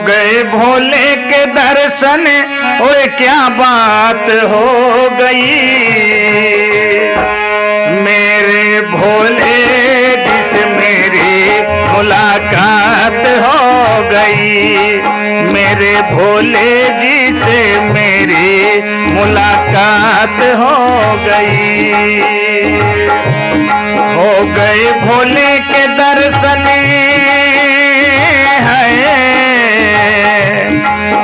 गए भोले के दर्शन, ओए क्या बात हो गई। मेरे भोले जिसे मेरी मुलाकात हो गई, मेरे भोले जी से मेरी मुलाकात हो गई। हो गए भोले के दर्शन है,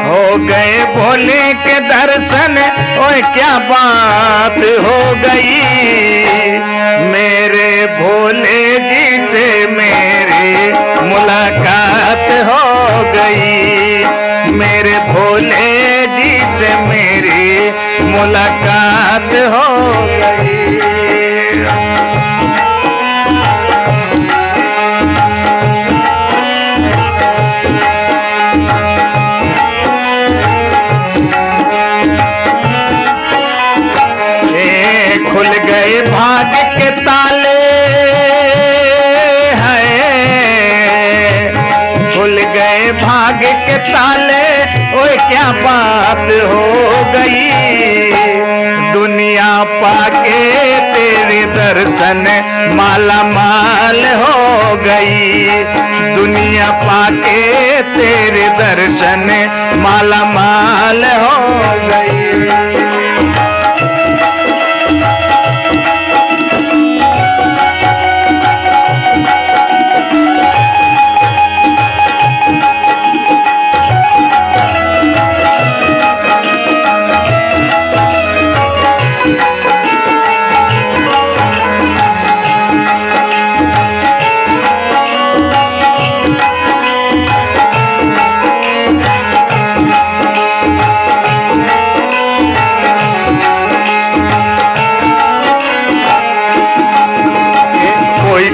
हो गए भोले के दर्शन, ओए क्या बात हो गई। मेरे भोले जी से मेरी मुलाकात हो गई, मेरे भोले जी से मेरी मुलाकात हो गई। खुल गए भाग्य के ताले हैं, खुल गए भाग्य के ताले, ओए क्या बात हो गई। दुनिया पाके तेरे दर्शन माला माल हो गई, दुनिया पाके तेरे दर्शन माला माल हो गई।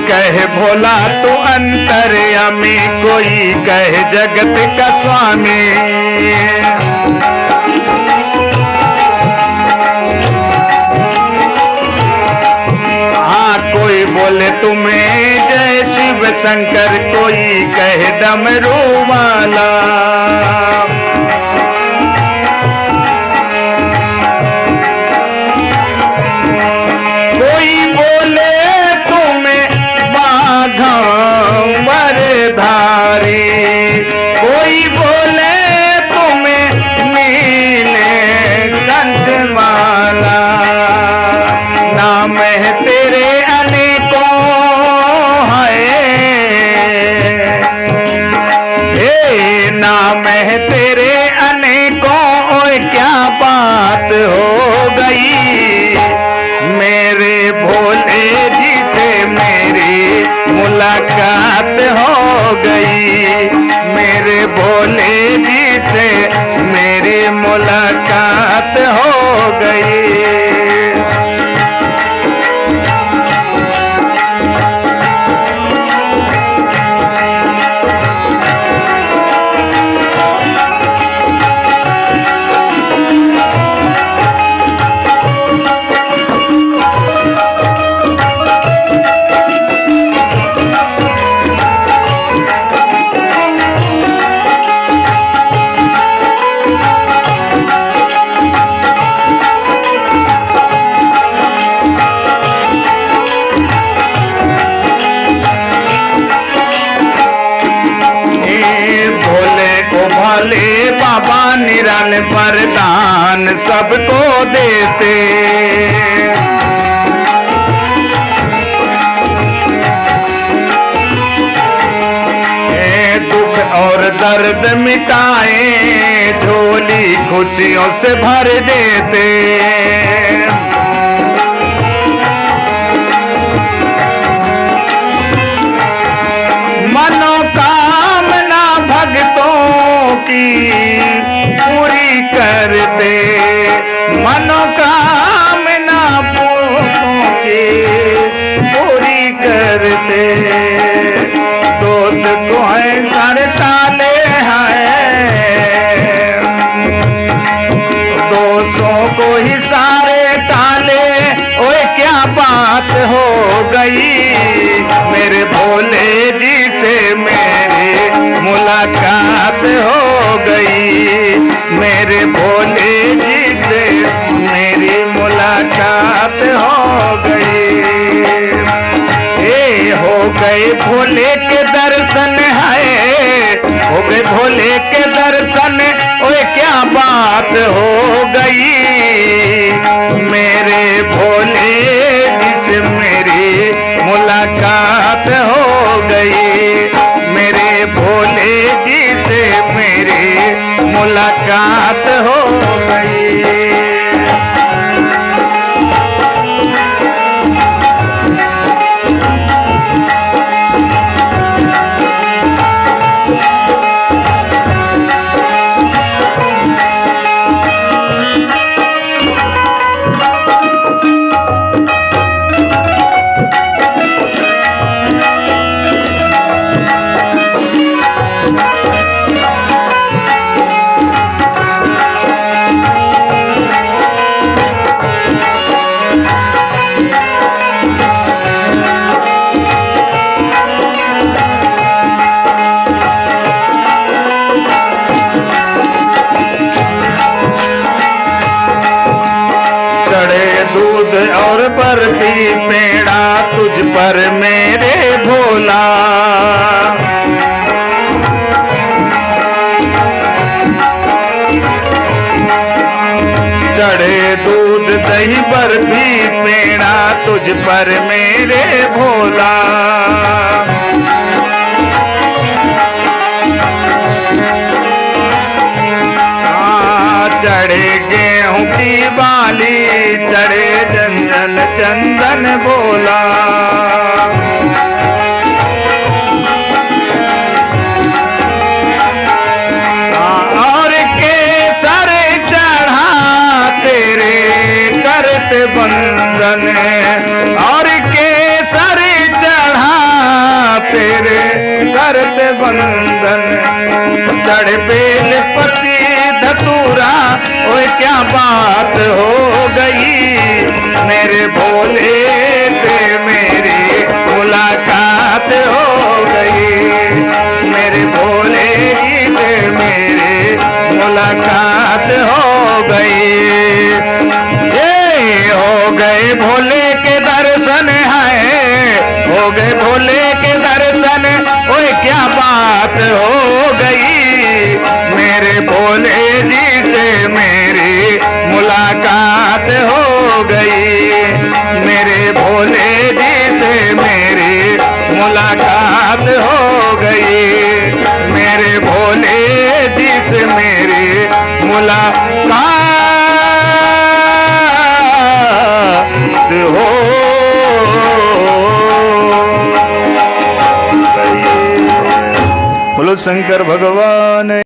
कहे भोला तू अंतर्यामी, कोई कहे जगत का स्वामी। हाँ कोई बोले तुम्हें जय शिव शंकर, कोई कहे डमरू वाला। कोई बोले धारी, कोई बोले तुम्हें नीले कंठमाला। नाम है तेरे अनेकों है, नाम है तेरे अनेकों, ओए क्या बात हो गई। मेरे भोले जी से मेरी मुलाकात हो गई, मेरे भोले जी से मेरी मुलाकात हो गई। भोले बाबा निराले वरदान सबको देते, दुख और दर्द मिटाए, झोली खुशियों से भर देते। मनोकामना भक्तों की पूरी करते, मनोकामना भक्तों की पूरी करते। दोस्त को है सर ताले हैं, दोस्तों को ही सारे ताले, ओए क्या बात हो गई। मेरे भोले जी से मेरी मुलाकात हो गई। मेरे भोले जी से मेरी मुलाकात हो गई। हो गए भोले के दर्शन है, हो गए भोले के दर्शन। ओए क्या बात हो गई। मेरे भोले जिसे मेरी मुलाकात हो गई। मेरे भोले जी से मेरी मुलाकात हो गई। दूध और बर्फी पेड़ा तुझ पर मेरे भोला। चढ़े दूध दही बर्फी पेड़ा तुझ पर मेरे भोला। चढ़े गेहूं की बाली चढ़े चंदन चंदन बोला। और केसर चढ़ा तेरे करते बंदन। और केसर चढ़ा तेरे करते बंदन। चढ़ बेल पति धतूरा। ओए क्या बात हो गई। मेरे भोले से मेरी मुलाकात हो गई। मेरे भोले जी से मेरी मुलाकात हो गई। ये हो गए भोले के दर्शन है, हो गए भोले के दर्शन। ओए क्या बात हो गई। मेरे भोले जी से मेरी मुलाकात हो गई। मेरे भोले जी से मेरी मुलाकात हो गई। मेरे भोले जी से मेरी मुलाकात हो गई। बोलो शंकर भगवान।